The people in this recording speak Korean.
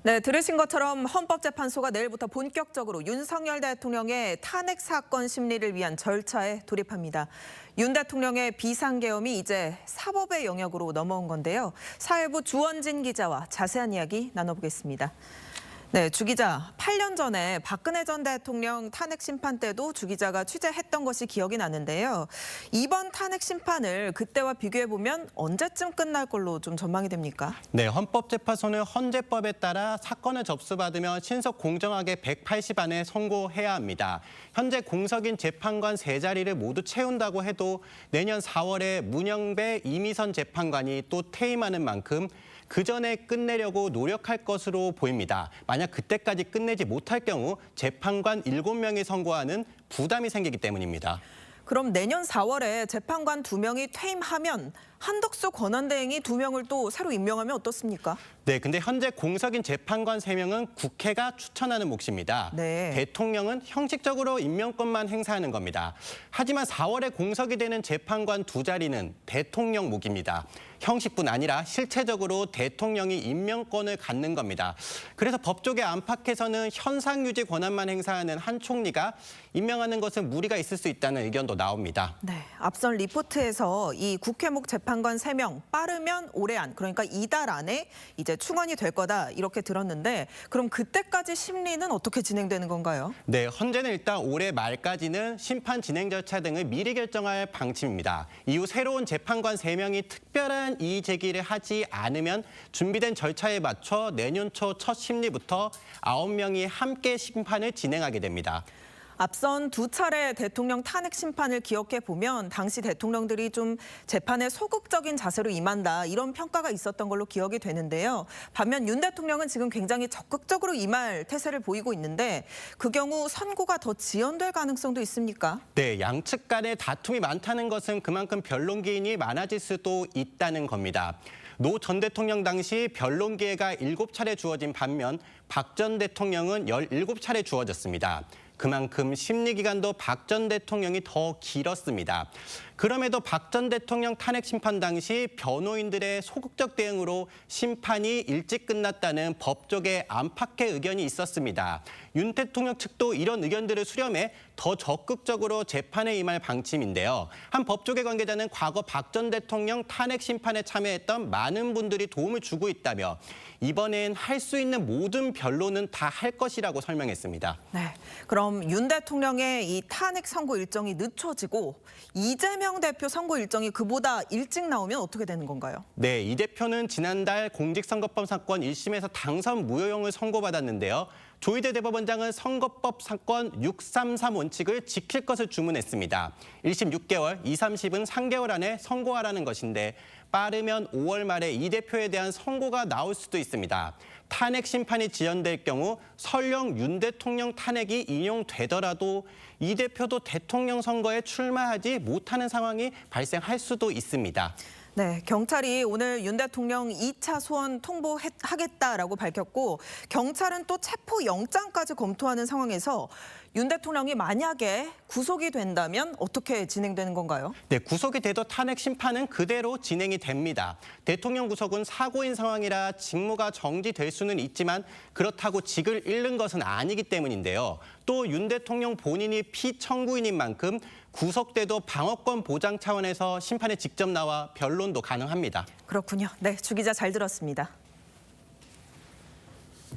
네, 들으신 것처럼 헌법재판소가 내일부터 본격적으로 윤석열 대통령의 탄핵 사건 심리를 위한 절차에 돌입합니다. 윤 대통령의 비상계엄이 이제 사법의 영역으로 넘어온 건데요. 사회부 주원진 기자와 자세한 이야기 나눠보겠습니다. 네, 주 기자, 8년 전에 박근혜 전 대통령 탄핵 심판 때도 주 기자가 취재했던 것이 기억이 나는데요. 이번 탄핵 심판을 그때와 비교해보면 언제쯤 끝날 걸로 좀 전망이 됩니까? 네, 헌법재판소는 헌재법에 따라 사건을 접수받으면 신속 공정하게 180 안에 선고해야 합니다. 현재 공석인 재판관 3자리를 모두 채운다고 해도 내년 4월에 문영배, 이미선 재판관이 또 퇴임하는 만큼 그 전에 끝내려고 노력할 것으로 보입니다. 만약 그때까지 끝내지 못할 경우 재판관 7명이 선고하는 부담이 생기기 때문입니다. 그럼 내년 4월에 재판관 2명이 퇴임하면 한덕수 권한대행이 2명을 또 새로 임명하면 어떻습니까? 네, 근데 현재 공석인 재판관 3명은 국회가 추천하는 몫입니다. 네. 대통령은 형식적으로 임명권만 행사하는 겁니다. 하지만 4월에 공석이 되는 재판관 2자리는 대통령 몫입니다. 형식뿐 아니라 실체적으로 대통령이 임명권을 갖는 겁니다. 그래서 법조계 안팎에서는 현상 유지 권한만 행사하는 한 총리가 임명하는 것은 무리가 있을 수 있다는 의견도 나옵니다. 네, 앞선 리포트에서 이 국회목 재판관 3명 빠르면 올해 안, 그러니까 이달 안에 이제 충원이 될 거다 이렇게 들었는데 그럼 그때까지 심리는 어떻게 진행되는 건가요? 네, 헌재는 일단 올해 말까지는 심판 진행 절차 등을 미리 결정할 방침입니다. 이후 새로운 재판관 3명이 특별한 이의 제기를 하지 않으면 준비된 절차에 맞춰 내년 초 첫 심리부터 9명이 함께 심판을 진행하게 됩니다. 앞선 2차례 대통령 탄핵 심판을 기억해 보면 당시 대통령들이 좀 재판에 소극적인 자세로 임한다 이런 평가가 있었던 걸로 기억이 되는데요. 반면 윤 대통령은 지금 굉장히 적극적으로 임할 태세를 보이고 있는데 그 경우 선고가 더 지연될 가능성도 있습니까? 네, 양측 간의 다툼이 많다는 것은 그만큼 변론 기인이 많아질 수도 있다는 겁니다. 노 전 대통령 당시 변론 기회가 7차례 주어진 반면 박 전 대통령은 17차례 주어졌습니다. 그만큼 심리 기간도 박 전 대통령이 더 길었습니다. 그럼에도 박 전 대통령 탄핵 심판 당시 변호인들의 소극적 대응으로 심판이 일찍 끝났다는 법조계 안팎의 의견이 있었습니다. 윤 대통령 측도 이런 의견들을 수렴해 더 적극적으로 재판에 임할 방침인데요. 한 법조계 관계자는 과거 박 전 대통령 탄핵 심판에 참여했던 많은 분들이 도움을 주고 있다며 이번엔 할 수 있는 모든 변론은 다 할 것이라고 설명했습니다. 네, 그럼 윤 대통령의 이 탄핵 선고 일정이 늦춰지고 이재명 대표 선고 일정이 그보다 일찍 나오면 어떻게 되는 건가요? 네, 이 대표는 지난달 공직선거법 사건 1심에서 당선 무효형을 선고받았는데요. 조희대 대법원장은 선거법 사건 633 원칙을 지킬 것을 주문했습니다. 1심 6개월, 2, 3심은 3개월 안에 선고하라는 것인데 빠르면 5월 말에 이 대표에 대한 선고가 나올 수도 있습니다. 탄핵 심판이 지연될 경우 설령 윤 대통령 탄핵이 인용되더라도 이 대표도 대통령 선거에 출마하지 못하는 상황이 발생할 수도 있습니다. 네, 경찰이 오늘 윤 대통령 2차 소원 통보하겠다라고 밝혔고 경찰은 또 체포영장까지 검토하는 상황에서 윤 대통령이 만약에 구속이 된다면 어떻게 진행되는 건가요? 네, 구속이 돼도 탄핵 심판은 그대로 진행이 됩니다. 대통령 구속은 사고인 상황이라 직무가 정지될 수는 있지만 그렇다고 직을 잃는 것은 아니기 때문인데요. 또 윤 대통령 본인이 피청구인인 만큼 구속돼도 방어권 보장 차원에서 심판에 직접 나와 변론도 가능합니다. 그렇군요. 네, 주 기자 잘 들었습니다.